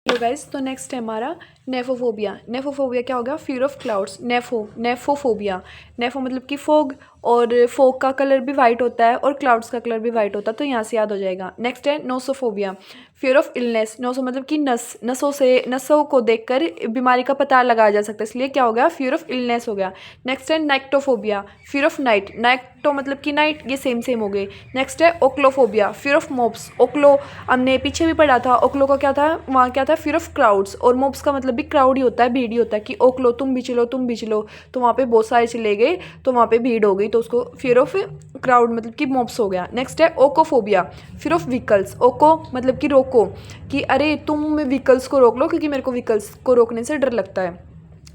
Hello guys, तो next है हमारा नेफोफोबिया। नेफोफोबिया क्या होगा? Fear of clouds. Nephophobia. Nepho मतलब कि फोग, और फोग का कलर भी वाइट होता है और क्लाउड्स का कलर भी वाइट होता है, तो यहाँ से याद हो जाएगा। नेक्स्ट है nosophobia. Fear of illness. Noso मतलब कि नसों को देखकर बीमारी का पता लगाया जा सकता है, इसलिए क्या हो गया? फियर ऑफ इलनेस हो गया। नेक्स्ट है nyctophobia. Fear of night. Nycto मतलब कि नाइट, ये सेम हो गई। नेक्स्ट है ochlophobia. Fear of mobs. Ochlo हमने पीछे भी पढ़ा था। ओक्लो का क्या था? वहाँ क्या था? Fear of crowds. और मॉब्स का मतलब भी क्राउड ही होता है, भीड़ ही होता है कि ओक्लो तुम भी चलो, तुम भी चलो, तो वहाँ पे बहुत सारे चले गए, तो वहाँ पे भीड़ हो गई, तो उसको फियर ऑफ क्राउड मतलब कि मॉब्स हो गया। नेक्स्ट है ochophobia. Fear of vehicles. Ocho मतलब कि रोको, कि अरे तुम व्हीकल्स को रोक लो, क्योंकि मेरे को व्हीकल्स को रोकने से डर लगता है।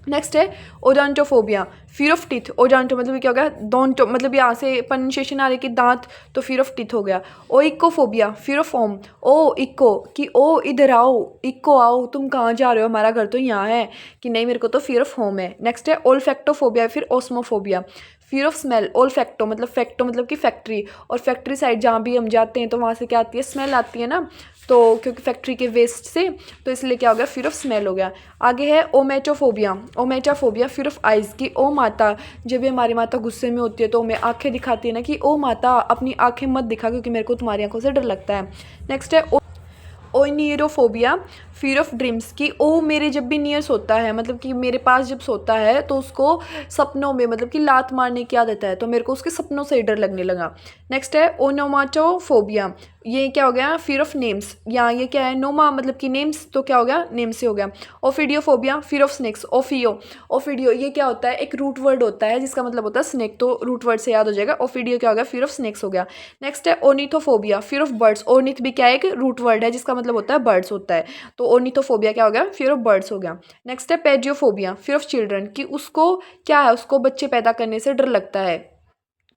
नेक्स्ट है odontophobia. Fear of teeth. Odonto मतलब क्या हो गया? डोंटो मतलब यहाँ से प्रोनाउंसिएशन आ रही है कि दांत, तो फियर ऑफ टीथ हो गया। Oikophobia. Fear of home. Oiko, कि ओ इधर आओ, इको आओ, तुम कहाँ जा रहे हो, हमारा घर तो यहाँ है, कि नहीं मेरे को तो फियर ऑफ होम है। नेक्स्ट है ओल्फैक्टोफोबिया। फिर osmophobia. Fear of smell. Olfacto मतलब फैक्टो मतलब कि फैक्ट्री, और फैक्ट्री साइड जहाँ भी हम जाते हैं तो वहाँ से क्या आती है? स्मेल आती है ना, तो क्योंकि फैक्ट्री के वेस्ट से, तो इसलिए क्या हो गया? फियर ऑफ स्मेल हो गया। आगे है ओमेटोफोबिया। ओमेटाफोबिया। फियर ऑफ आइज़, की ओ माता, जब भी हमारी माता गुस्से में होती है तो हमें आंखें दिखाती है ना, कि ओ माता अपनी आंखें मत दिखा, क्योंकि मेरे को तुम्हारी आंखों से डर लगता है। नेक्स्ट है ओनियरोफोबिया। फियर ऑफ ड्रीम्स, की ओ मेरे जब भी नियर सोता है, मतलब कि मेरे पास जब सोता है तो उसको सपनों में मतलब कि लात मारने की आदत है, तो मेरे को उसके सपनों से ही डर लगने लगा। नेक्स्ट है ओनोमाटोफोबिया। ये क्या हो गया? Fear of names. यहाँ ये क्या है? नोमा मतलब कि नेम्स, तो क्या हो गया? नेम से हो गया। Ophidiophobia. Fear of snakes. Ophidio ये क्या होता है? एक रूट वर्ड होता है जिसका मतलब होता है स्नेक, तो रूट वर्ड से याद हो जाएगा। ओफिडियो क्या हो गया? फियर ऑफ स्नेक्स हो गया। नेक्स्ट है ornithophobia. Fear of birds. Ornith भी क्या है? एक रूट वर्ड है जिसका मतलब होता है बर्ड्स होता है, तो ओनिथोफोबिया क्या हो गया? फियर ऑफ बर्ड्स हो गया। नेक्स्ट है पेडियोफोबिया। फियर ऑफ चिल्ड्रन, कि उसको क्या है? उसको बच्चे पैदा करने से डर लगता है।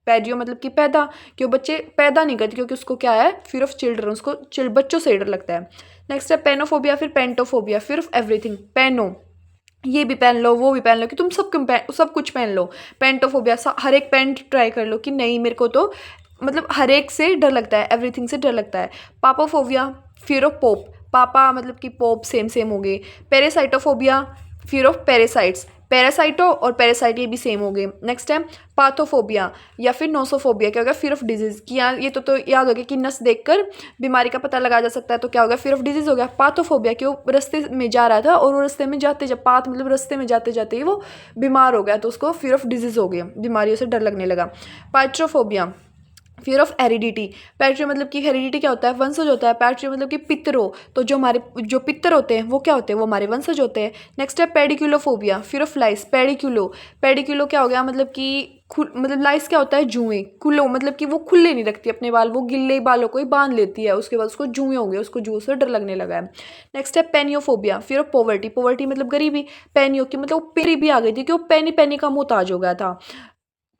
पैडियो मतलब कि पैदा, कि वो बच्चे पैदा नहीं करते, क्योंकि उसको क्या है? फियर ऑफ चिल्ड्रन, उसको बच्चों से डर लगता है। नेक्स्ट है पेनोफोबिया। फिर pantophobia. Fear of everything. Pano ये भी पहन लो, वो भी पहन लो, कि तुम सब कुछ पहन लो। पेंटोफोबिया, हर एक पेंट ट्राई कर लो, कि नहीं मेरे को तो मतलब हर एक से डर लगता है, एवरीथिंग से डर लगता है। Papaphobia. Fear of pope. Papa मतलब कि पोप सेम हो गए। Parasitophobia. Fear of parasites. Parasito और पैरासाइट ये भी सेम हो गए। नेक्स्ट है पाथोफोबिया या फिर नोसोफोबिया। क्या होगा? फियर ऑफ डिजीज, कि यहाँ ये तो याद हो गया कि नस देखकर बीमारी का पता लगाया जा सकता है, तो क्या होगा? फियर ऑफ डिजीज हो गया। पाथोफोबिया, कि वो रास्ते में जा रहा था और वो रास्ते में जाते जब पाथ मतलब रास्ते में जाते जाते ही वो बीमार हो गया, तो उसको फियर ऑफ डिजीज हो गया, बीमारियों से डर लगने लगा। Patroiophobia. Fear of heredity. Patri मतलब कि हेरिडिटी क्या होता है? वंशज होता है। पैट्री मतलब कि पितरों, तो जो पितर होते हैं वो क्या होते हैं? वो हमारे वंशज होते हैं। नेक्स्ट है पेडिक्यूलोफोबिया। फियर ऑफ लाइस। पेडिक्यूलो क्या हो गया? मतलब कि मतलब लाइस क्या होता है? जुएं। कुलो मतलब कि वो खुले नहीं रखती अपने बाल, वो गिल्ले बालों को ही बांध लेती है, उसके बाद उसको जुएं हो गए, उसको जुओं से डर लगने लगा है। नेक्स्ट है peniaphobia. Fear of poverty. Poverty मतलब गरीबी। पेनियो की मतलब गरीबी आ गई थी, कि वो पेनी पेनी का मोहताज हो गया था,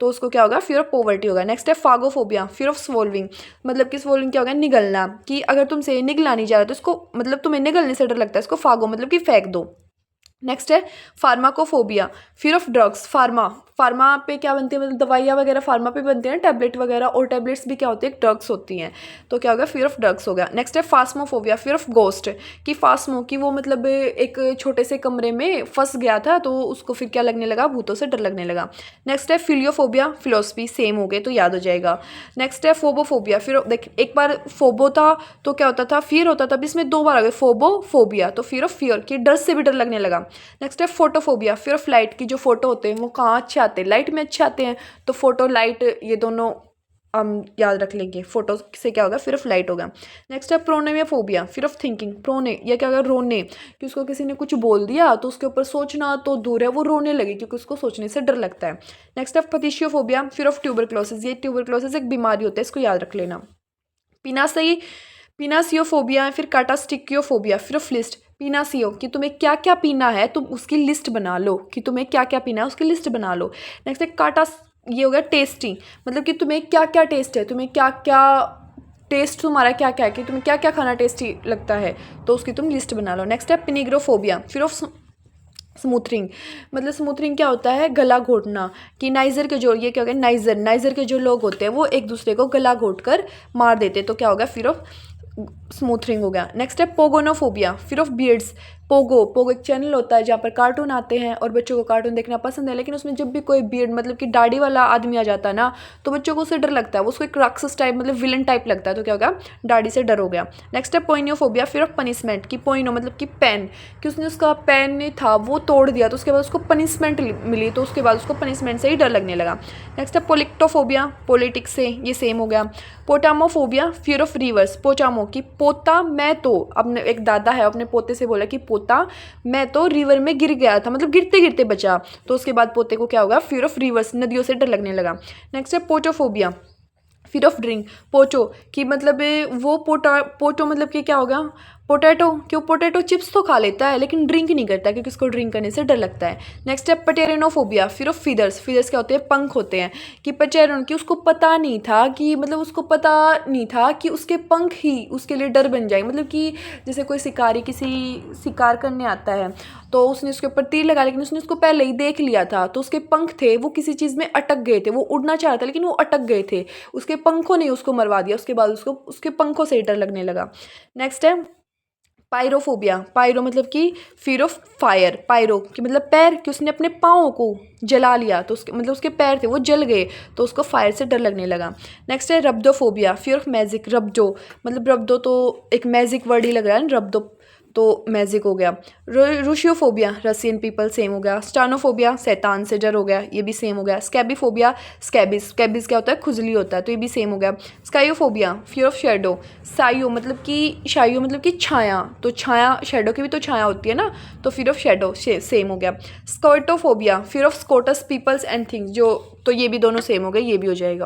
तो उसको क्या होगा? फियर ऑफ पॉवर्टी होगा। नेक्स्ट है फागोफोबिया। Fear of स्वॉल्विंग। मतलब कि स्वॉल्विंग क्या होगा? निगलना, कि अगर तुमसे निगला नहीं जा रहा तो इसको मतलब तुम्हें निगलने से डर लगता है, इसको फागो मतलब कि फेंक दो। नेक्स्ट है pharmacophobia. Fear of drugs. Pharma पे क्या बनती है? मतलब दवाइयाँ वगैरह फार्मा पे बनती हैं, टैबलेट वगैरह, और टैबलेट्स भी क्या होती है? ड्रग्स होती हैं, तो क्या होगा? फियर ऑफ ड्रग्स हो गया। नेक्स्ट है फास्मोफोबिया। फियर ऑफ गोस्ट, कि फास्मो की वो मतलब एक छोटे से कमरे में फंस गया था, तो उसको फिर क्या लगने लगा? भूतों से डर लगने लगा। नेक्स्ट है फिलियोफोबिया। फिलोसफी सेम हो गए, तो याद हो जाएगा। नेक्स्ट है फोबोफोबिया। फिर देख, एक बार फोबो था तो क्या होता था? फियर होता था, अभी इसमें दो बार आ गए फोबोफोबिया, तो फियर ऑफ फियर, कि डर से भी डर लगने लगा। नेक्स्ट है फोटोफोबिया। फियर ऑफ लाइट, की जो फोटो होते हैं वो कहाँ अच्छे आते हैं? लाइट में अच्छे आते हैं, तो फोटो लाइट ये दोनों हम याद रख लेंगे। फोटो से क्या होगा? फियर ऑफ लाइट होगा। नेक्स्ट है phronemophobia. Fear of thinking. Phrone या क्या होगा? रोने, कि उसको किसी ने कुछ बोल दिया तो उसके ऊपर सोचना तो दूर है, वो रोने लगे, क्योंकि उसको सोचने से डर लगता है। नेक्स्ट है पथिशियोफोबिया। Fear of tuberculosis. ये ट्यूबरक्लोसिस एक बीमारी होता है, इसको याद रख लेना। पिनासई पिनासियोफोबिया। फिर काटास्टिकियोफोबिया। फिर ऑफ लिस्ट। पीनासियो, कि तुम्हें क्या क्या पीना है, तुम उसकी लिस्ट बना लो, कि तुम्हें क्या क्या पीना है उसकी लिस्ट बना लो। नेक्स्ट है काटा, ये हो गया टेस्टी, मतलब कि तुम्हें क्या क्या टेस्ट है, तुम्हें क्या क्या टेस्ट तुम्हारा क्या क्या है, कि तुम्हें क्या क्या खाना टेस्टी लगता है, तो उसकी तुम लिस्ट बना लो। नेक्स्ट है पिनिग्रोफोबिया। फिर ऑफ स्मूथरिंग। मतलब स्मूथरिंग क्या होता है? गला घोटना, कि नाइजर के जो ये क्या हो गया? नाइजर के जो लोग होते हैं वो एक दूसरे को गला घोट कर मार देते हैं, तो क्या होगा? फिर ऑफ स्मूथरिंग हो गया। नेक्स्ट है पोगोनोफोबिया, फियर ऑफ बियर्ड्स। पोगो एक चैनल होता है जहाँ पर कार्टून आते हैं और बच्चों को कार्टून देखना पसंद है, लेकिन उसमें जब भी कोई बियर्ड मतलब कि दाढ़ी वाला आदमी आ जाता है ना, तो बच्चों को उससे डर लगता है, वो उसको एक राक्षस टाइप मतलब विलन टाइप लगता है, तो क्या होगा, दाढ़ी से डर हो गया। नेक्स्ट है पोइनोफोबिया, फियर ऑफ पनिशमेंट, कि पोइनो मतलब कि पेन, कि उसने उसका पेन था वो तोड़ दिया, तो उसके बाद उसको पनिशमेंट मिली, तो उसके बाद उसको पनिशमेंट से ही डर लगने लगा। नेक्स्ट है पोलिक्टोफोबिया, पॉलिटिक्स से, ये सेम हो गया। पोटामोफोबिया, फियर ऑफ रिवर्स। पोचामो कि पोता मैं तो, अपने एक दादा है अपने पोते से बोला कि पोता मैं तो रिवर में गिर गया था, मतलब गिरते गिरते बचा, तो उसके बाद पोते को क्या होगा, फियर ऑफ रिवर्स, नदियों से डर लगने लगा। नेक्स्ट है पोटोफोबिया, फिर ऑफ ड्रिंक। पोचो कि मतलब वो पोटो मतलब कि क्या होगा, पोटैटो, क्यों पोटैटो चिप्स तो खा लेता है लेकिन ड्रिंक नहीं करता क्योंकि उसको ड्रिंक करने से डर लगता है। नेक्स्ट है पटेरेनोफोबिया, फिर ऑफ फीदर्स। फीदर्स क्या होते हैं, पंख होते हैं, कि पटेरन कि उसको पता नहीं था कि मतलब उसको पता नहीं था कि उसके पंख ही उसके लिए डर बन जाए, मतलब कि जैसे कोई शिकारी किसी शिकार करने आता है तो उसने उसके ऊपर तीर लगा, लेकिन उसने उसको पहले ही देख लिया था, तो उसके पंख थे वो किसी चीज़ में अटक गए थे, वो उड़ना चाह रहा था लेकिन वो अटक गए थे, उसके पंखों ने उसको मरवा दिया, उसके बाद उसको उसके पंखों से ही डर लगने लगा। नेक्स्ट है पायरोफोबिया। पायरो मतलब कि फियर ऑफ फायर। पायरो कि मतलब पैर, कि उसने अपने पाँव को जला लिया, तो उसके मतलब उसके पैर थे वो जल गए, तो उसको फायर से डर लगने लगा। नेक्स्ट है रब्दोफोबिया, फियर ऑफ मैजिक। रब्दो मतलब रब्दो तो एक मैजिक वर्ड ही लग रहा है, रब्दो तो मैजिक हो गया। रूशियोफोबिया, रसियन पीपल, सेम हो गया। स्टानोफोबिया, शैतान से डर हो गया, ये भी सेम हो गया। स्कैबीफोबिया, स्कैबिस क्या होता है, खुजली होता है, तो ये भी सेम हो गया। स्काइयोफोबिया, फियर ऑफ शेडो। साइयो मतलब कि शाइयो मतलब कि छाया, तो छाया शेडो की भी तो छाया होती है ना, तो फियर ऑफ शेडो सेम हो गया। Scotophobia, fear of Scots peoples and things, जो तो ये भी दोनों सेम हो गए, ये भी हो जाएगा।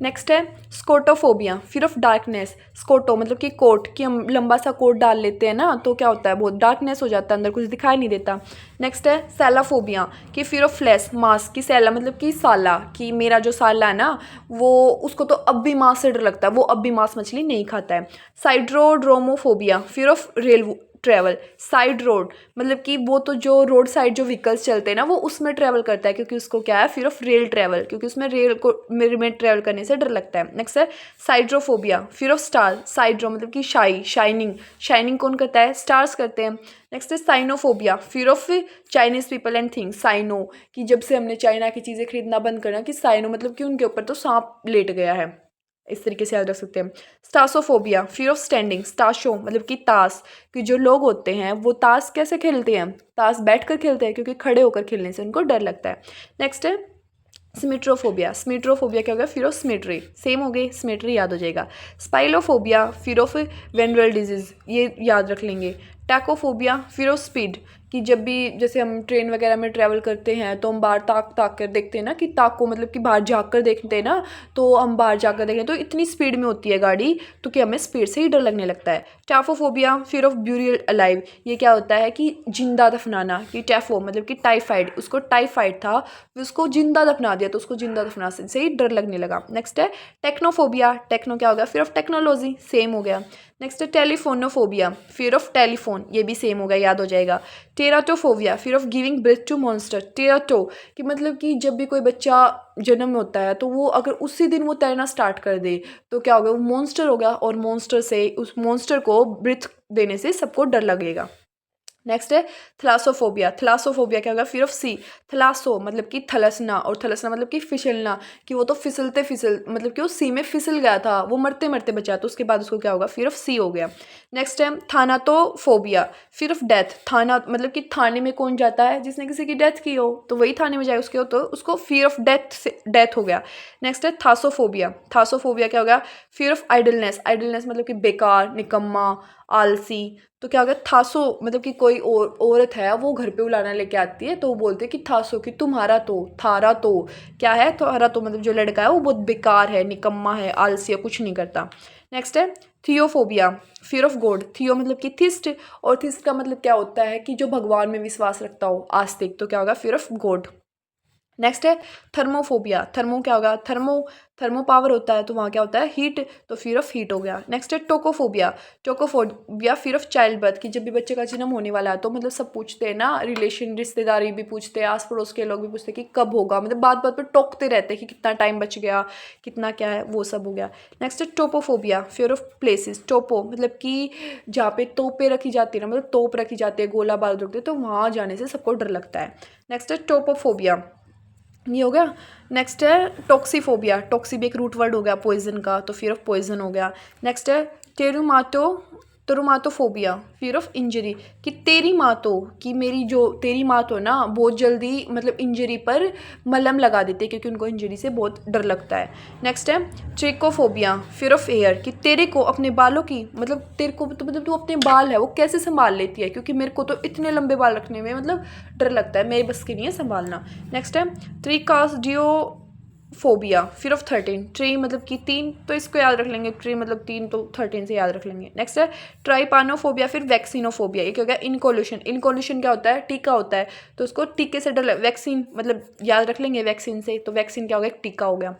नेक्स्ट है स्कोटोफोबिया, फियर ऑफ डार्कनेस। स्कोटो मतलब कि कोट, कि हम लंबा सा कोट डाल लेते हैं ना, तो क्या होता है, बहुत डार्कनेस हो जाता है, अंदर कुछ दिखाई नहीं देता। नेक्स्ट है सैलाफोबिया, कि फियर ऑफ फ्लैश। मांस की सैला मतलब कि साला, कि मेरा जो साला है ना वो उसको तो अब भी मांस से डर लगता है, वो अब भी मांस मछली नहीं खाता है। Siderodromophobia, fear of rail travel. Side road मतलब कि वो तो जो रोड साइड जो व्हीकल्स चलते हैं ना वो उसमें ट्रैवल करता है, क्योंकि उसको क्या है, फियर ऑफ रेल ट्रैवल, क्योंकि उसमें रेल को में ट्रैवल करने से डर लगता है। नेक्स्ट है साइड्रोफोबिया, फियर ऑफ स्टार। साइड्रो मतलब कि शाइनिंग, शाइनिंग कौन करता है, स्टार्स करते हैं। नेक्स्ट है sinophobia, fear of Chinese people and things. Sino कि जब से हमने चाइना की चीज़ें खरीदना बंद करना, कि साइनो मतलब कि उनके ऊपर तो सांप लेट गया है, इस तरीके से याद रख सकते हैं। स्टासोफोबिया, फियर ऑफ स्टैंडिंग। स्टाशो मतलब कि ताश, कि जो लोग होते हैं वो ताश कैसे खेलते हैं, ताश बैठ कर खेलते हैं, क्योंकि खड़े होकर खेलने से उनको डर लगता है। नेक्स्ट है स्मिट्रोफोबिया। स्मिट्रोफोबिया क्या होगा, फियर ऑफ स्मिट्री, सेम हो गई, स्मिट्री याद हो जाएगा। स्पाइलोफोबिया, फियर ऑफ वेनरल डिजीज, ये याद रख लेंगे। टैकोफोबिया, फियर ऑफ स्पीड, कि जब भी जैसे हम ट्रेन वगैरह में ट्रैवल करते हैं तो हम बाहर ताक कर देखते हैं ना, कि ताको मतलब कि बाहर झाँक कर देखते हैं ना, तो हम बाहर जाकर देखते हैं तो इतनी स्पीड में होती है गाड़ी, तो कि हमें स्पीड से ही डर लगने लगता है। टैफोफोबिया, फियर ऑफ ब्यूरियल अलाइव, ये क्या होता है कि जिंदा दफनाना, कि टैफो मतलब कि टाइफाइड, उसको टाइफाइड था उसको जिंदा दफना दिया, तो उसको जिंदा दफना से ही डर लगने लगा। नेक्स्ट है टेक्नोफोबिया। टेक्नो क्या होगा, फियर ऑफ टेक्नोलॉजी, सेम हो गया। नेक्स्ट है टेलीफोनोफोबिया, फियर ऑफ टेलीफोन, ये भी सेम हो गया, याद हो जाएगा। Teratophobia, fear of giving breath to monster. Terato कि मतलब कि जब भी कोई बच्चा जन्म में होता है तो वो अगर उसी दिन वो तैरना स्टार्ट कर दे तो क्या होगा, वो मॉन्स्टर होगा, और मॉन्स्टर से उस मॉन्स्टर को ब्रेथ देने से सबको डर लगेगा। नेक्स्ट है थलासोफोबिया। थलासोफोबिया क्या होगा, फियर ऑफ सी। थलासो मतलब कि थलसना, और थलसना मतलब कि फिसलना, कि वो तो फिसल मतलब कि वो सी में फिसल गया था, वो मरते मरते बचा, तो उसके बाद उसको क्या होगा, फियर ऑफ सी हो गया। नेक्स्ट है थानातोफोबिया, फियर ऑफ डेथ। थाना मतलब कि थाने में कौन जाता है, जिसने किसी की डेथ की हो, तो वही थाने में जाए उसके हो, तो उसको फियर ऑफ डेथ से डेथ हो गया। नेक्स्ट है थासोफोबिया। थासोफोबिया क्या होगा, फियर ऑफ आइडलनेस। आइडलनेस मतलब कि बेकार, निकम्मा, आलसी, तो क्या होगा थासो मतलब कि कोई औरत है वो घर पे उलाना लेके आती है, तो वो बोलते हैं कि थासो, कि तुम्हारा तो, थारा तो क्या है, तुम्हारा तो मतलब जो लड़का है वो बहुत बेकार है, निकम्मा है, आलसी है, कुछ नहीं करता। नेक्स्ट है थियोफोबिया, फियर ऑफ गॉड। थियो मतलब कि थिस्ट, और थिस्ट का मतलब क्या होता है कि जो भगवान में विश्वास रखता हो, आस्तिक, तो क्या होगा, फियर ऑफ गॉड। नेक्स्ट है थर्मोफोबिया। थर्मो क्या होगा, थर्मो पावर होता है तो वहाँ क्या होता है, हीट, तो फियर ऑफ हीट हो गया। नेक्स्ट है tokophobia. Tokophobia fear of child birth, कि जब भी बच्चे का जन्म होने वाला है तो मतलब सब पूछते हैं ना, रिलेशन रिश्तेदारी भी पूछते हैं, आस पड़ोस के लोग भी पूछते हैं कि कब होगा, मतलब बात बात पर टोकते रहते हैं कि कितना टाइम बच गया, कितना क्या है, वो सब हो गया। नेक्स्ट है टोपोफोबिया फियर ऑफ प्लेसेस। टोपो मतलब कि जहाँ पे तोपें रखी जाती है ना, मतलब तोप रखी जाती है, गोला बारूद रखते हैं, तो वहाँ जाने से सबको डर लगता है। नेक्स्ट है टोपोफोबिया, ये हो गया। नेक्स्ट है टॉक्सीफोबिया। टॉक्सी भी एक रूट वर्ड हो गया पॉइजन का, तो फियर ऑफ पॉइजन हो गया। नेक्स्ट है टेरुमाटोफोबिया फियर ऑफ इंजरी, कि तेरी माँ तो, कि मेरी जो तेरी माँ तो ना बहुत जल्दी मतलब इंजरी पर मलहम लगा देते हैं क्योंकि उनको इंजरी से बहुत डर लगता है। नेक्स्ट है ट्रिकोफोबिया फियर ऑफ हेयर, कि तेरे को अपने बालों की, मतलब तेरे को तो मतलब तू अपने बाल है वो कैसे संभाल लेती है, क्योंकि मेरे को तो इतने लंबे बाल रखने में मतलब डर लगता है, मेरे बस की नहीं है संभालना। नेक्स्ट है ट्रिकास्डियोफोबिया फियर ऑफ 13। ट्री मतलब कि 3, तो इसको याद रख लेंगे, ट्री मतलब 3 तो 13 से याद रख लेंगे। नेक्स्ट है ट्राइपानोफोबिया फिर वैक्सीनोफोबिया। एक हो गया इनकोल्यूशन। इनकोल्यूशन क्या होता है, टीका होता है, तो उसको टीके से डर, वैक्सीन मतलब याद रख लेंगे वैक्सीन से, तो वैक्सीन क्या हो गया, एक टीका हो गया।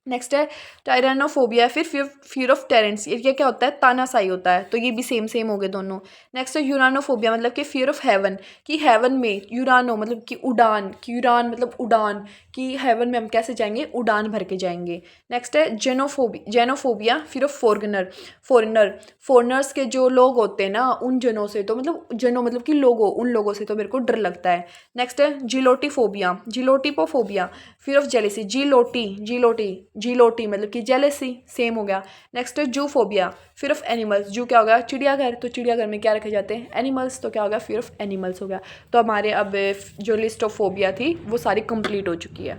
नेक्स्ट है टायरानोफोबिया फिर फियर ऑफ टेरेंट्स। ये क्या होता है, तानाशाही होता है, तो ये भी सेम हो गए दोनों। नेक्स्ट है यूरानोफोबिया मतलब कि फियर ऑफ हेवन, कि हेवन में यूरानो मतलब कि उड़ान, कि यूरान मतलब उड़ान, कि हेवन में हम कैसे जाएंगे, उड़ान भर के जाएंगे। नेक्स्ट है जेनोफोबिया फियर ऑफ फॉरनर्स के जो लोग होते हैं ना उन जनों से, तो मतलब जनों मतलब कि लोगों, उन लोगों से तो मेरे को डर लगता है। नेक्स्ट है जिलोटिपोफोबिया फियर ऑफ जेलेसी। जीलोटी मतलब कि जेलेसी, सेम हो गया। नेक्स्ट है जूफोबिया फियर ऑफ एनिमल्स। जू क्या होगा, चिड़ियाघर, तो चिड़ियाघर में क्या रखे जाते हैं, एनिमल्स, तो क्या होगा, फियर ऑफ एनिमल्स हो गया। तो हमारे अब जो लिस्ट ऑफ फोबिया थी वो सारी कंप्लीट हो चुकी है।